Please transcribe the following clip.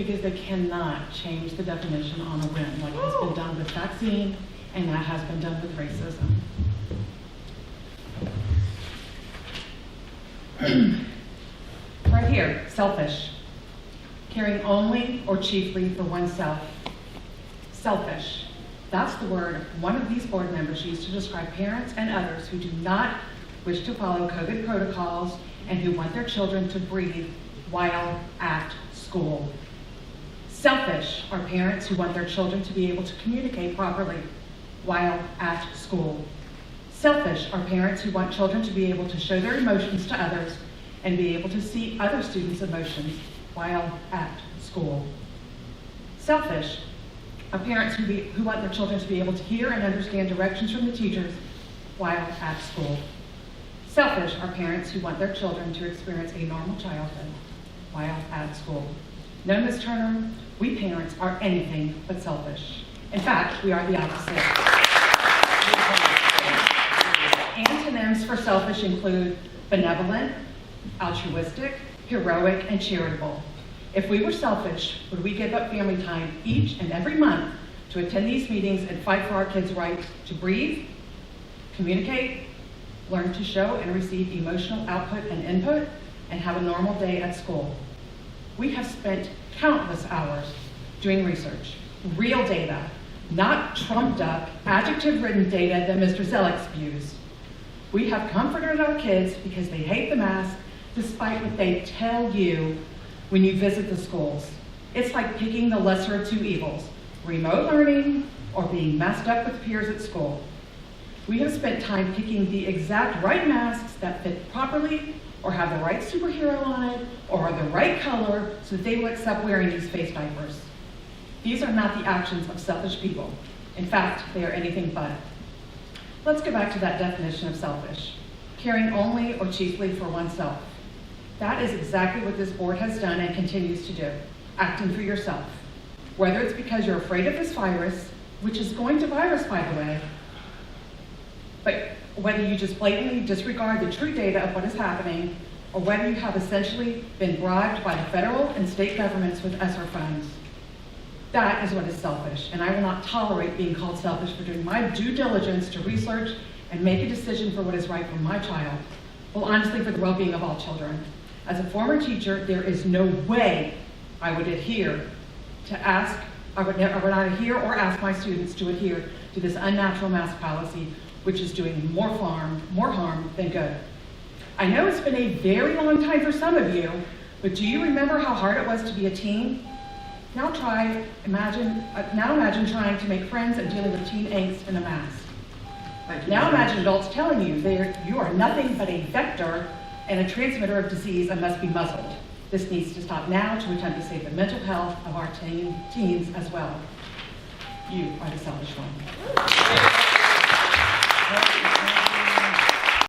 because they cannot change the definition on a whim, like has been done with vaccine and that has been done with racism. Right here, selfish. Caring only or chiefly for oneself. Selfish. That's the word one of these board members used to describe parents and others who do not wish to follow COVID protocols and who want their children to breathe while at school. Selfish are parents who want their children to be able to communicate properly while at school. Selfish are parents who want children to be able to show their emotions to others and be able to see other students' emotions while at school. Selfish are parents who want their children to be able to hear and understand directions from the teachers while at school. Selfish are parents who want their children to experience a normal childhood while at school. No, Ms. Turner, we parents are anything but selfish. In fact, we are the opposite. Antonyms for selfish include benevolent, altruistic, heroic, and charitable. If we were selfish, would we give up family time each and every month to attend these meetings and fight for our kids' right to breathe, communicate, learn to show and receive emotional output and input, and have a normal day at school? We have spent countless hours doing research, real data, not trumped up, adjective-ridden data that Mr. Zellick spews. We have comforted our kids because they hate the mask, despite what they tell you when you visit the schools. It's like picking the lesser of two evils, remote learning or being masked up with peers at school. We have spent time picking the exact right masks that fit properly or have the right superhero on it or are the right color so that they will accept wearing these face diapers. These are not the actions of selfish people. In fact, they are anything but. Let's go back to that definition of selfish. Caring only or chiefly for oneself. That is exactly what this board has done and continues to do, acting for yourself. Whether it's because you're afraid of this virus, which is going to virus, by the way, but whether you just blatantly disregard the true data of what is happening, or whether you have essentially been bribed by the federal and state governments with ESSER funds. That is what is selfish, and I will not tolerate being called selfish for doing my due diligence to research and make a decision for what is right for my child. Well, honestly, for the well-being of all children. As a former teacher, there is no way I would adhere to ask, I would not adhere or ask my students to adhere to this unnatural mask policy, which is doing more harm than good. I know it's been a very long time for some of you, but do you remember how hard it was to be a teen? Now imagine trying to make friends and dealing with teen angst in a mask. Now imagine adults telling you you are nothing but a vector and a transmitter of disease and must be muzzled. This needs to stop now to attempt to save the mental health of our teens as well. You are the selfish one.